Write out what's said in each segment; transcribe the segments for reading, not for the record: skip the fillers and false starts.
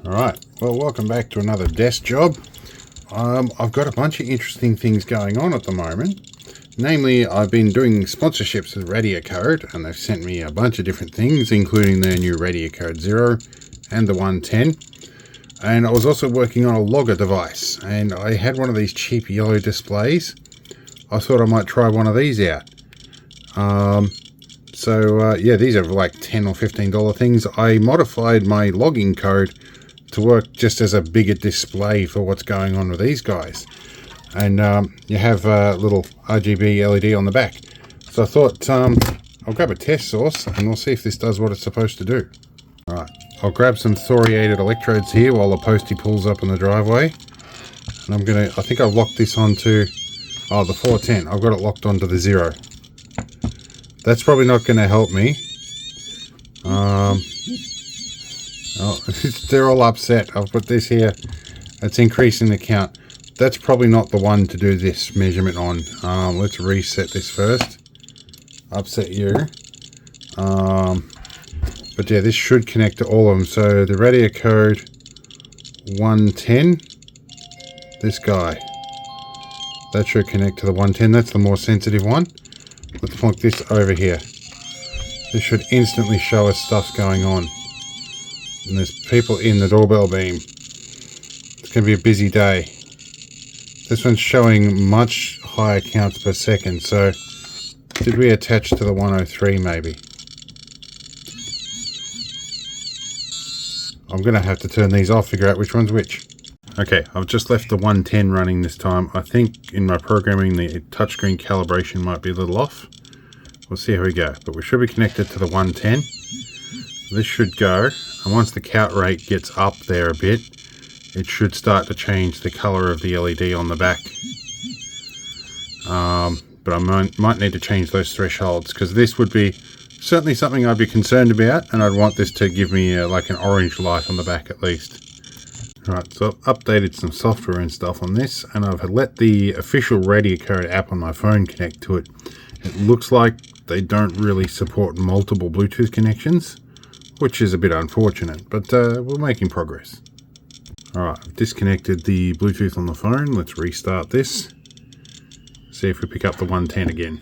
Alright, well, welcome back to another desk job. I've got a bunch of interesting things going on at the moment. Namely, I've been doing sponsorships with Radiacode, and they've sent me a bunch of different things, including their new Radiacode 0 and the 110. And I was also working on a logger device, and I had one of these cheap yellow displays. I thought I might try one of these out. Yeah, these are like $10 or $15 things. I modified my logging code to work just as a bigger display for what's going on with these guys. And you have a little RGB LED on the back. So I thought I'll grab a test source and we'll see if this does what it's supposed to do. Alright, I'll grab some thoriated electrodes here while the postie pulls up in the driveway. And I think I've locked this onto, the 410. I've got it locked onto the 0. That's probably not going to help me. They're all upset. I've put this here. It's increasing the count. That's probably not the one to do this measurement on. Let's reset this first. Upset you. But yeah, this should connect to all of them. So the Radiacode 110, this guy, that should connect to the 110. That's the more sensitive one. Let's plunk this over here. This should instantly show us stuff's going on. And there's people in the doorbell beam. It's going to be a busy day. This one's showing much higher counts per second. So did we attach to the 103 maybe? I'm going to have to turn these off, figure out which one's which. Okay, I've just left the 110 running this time. I think in my programming the touchscreen calibration might be a little off. We'll see how we go. But we should be connected to the 110. This should go. And once the count rate gets up there a bit, it should start to change the color of the LED on the back. But I might need to change those thresholds, because this would be certainly something I'd be concerned about, and I'd want this to give me like an orange light on the back at least. Right, so I've updated some software and stuff on this, and I've let the official Radiacode app on my phone connect to it. It looks like they don't really support multiple Bluetooth connections, which is a bit unfortunate, but we're making progress. Alright, I've disconnected the Bluetooth on the phone. Let's restart this. See if we pick up the 110 again.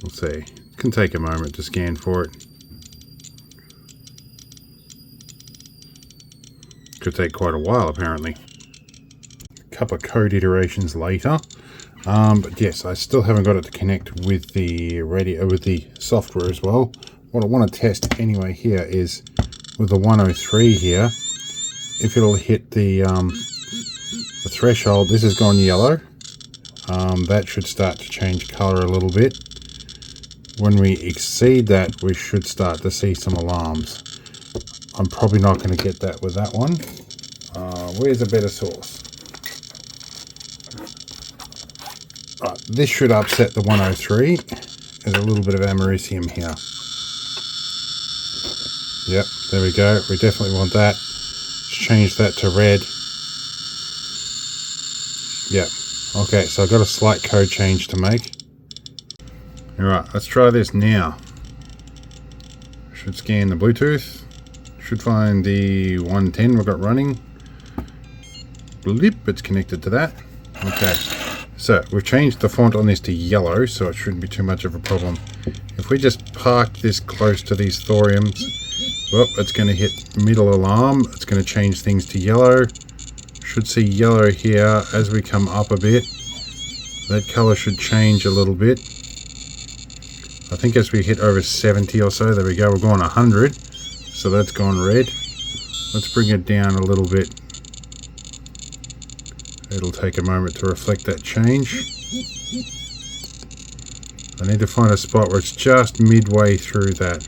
We'll see. It can take a moment to scan for it. Could take quite a while apparently. A couple of code iterations later. But yes, I still haven't got it to connect with the with the software as well. What I want to test anyway here is with the 103 here, if it'll hit the threshold. This has gone yellow. That should start to change color a little bit. When we exceed that, we should start to see some alarms. I'm probably not going to get that with that one. Where's a better source? Right, this should upset the 103. There's a little bit of americium here. Yep, there we go. We definitely want that. Let's change that to red. Yep. Okay, so I've got a slight code change to make. Alright, let's try this now. Should scan the Bluetooth. Should find the 110 we've got running. Blip, it's connected to that. Okay. So we've changed the font on this to yellow, so it shouldn't be too much of a problem. If we just park this close to these thoriums, well, it's going to hit middle alarm. It's going to change things to yellow. Should see yellow here as we come up a bit. That color should change a little bit. I think as we hit over 70 or so, there we go, we're going 100. So that's gone red. Let's bring it down a little bit. It'll take a moment to reflect that change. I need to find a spot where it's just midway through that.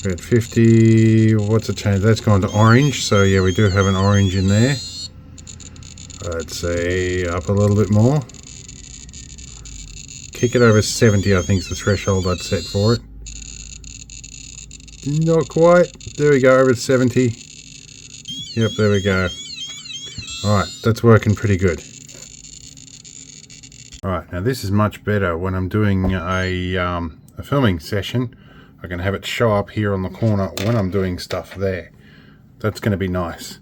We're at 50, what's the change? That's gone to orange, so yeah, we do have an orange in there. I'd say up a little bit more. Kick it over 70, I think is the threshold I'd set for it. Not quite. There we go, over 70. Yep, there we go. Alright, that's working pretty good. Alright, now this is much better when I'm doing a filming session. I can have it show up here on the corner when I'm doing stuff there. That's going to be nice.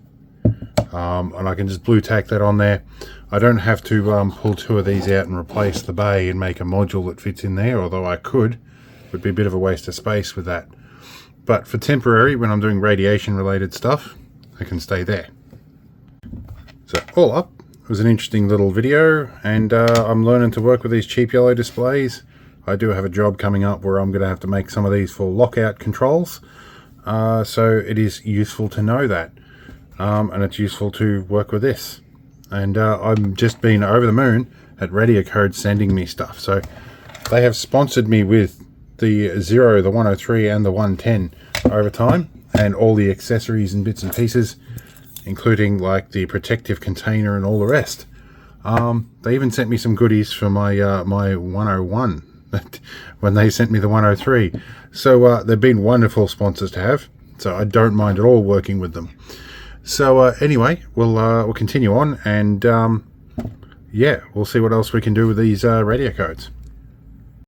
And I can just blue tack that on there. I don't have to pull two of these out and replace the bay and make a module that fits in there, although I could. It would be a bit of a waste of space with that. But for temporary, when I'm doing radiation related stuff, I can stay there. So all up, it was an interesting little video, and I'm learning to work with these cheap yellow displays. I do have a job coming up where I'm going to have to make some of these for lockout controls. So it is useful to know that. And it's useful to work with this. And I've just been over the moon at Radiacode sending me stuff. So they have sponsored me with the 0, the 103 and the 110 over time, and all the accessories and bits and pieces, including like the protective container and all the rest. They even sent me some goodies for my my 101 when they sent me the 103. So they've been wonderful sponsors to have. So I don't mind at all working with them. So anyway, we'll continue on, and yeah, we'll see what else we can do with these radio codes.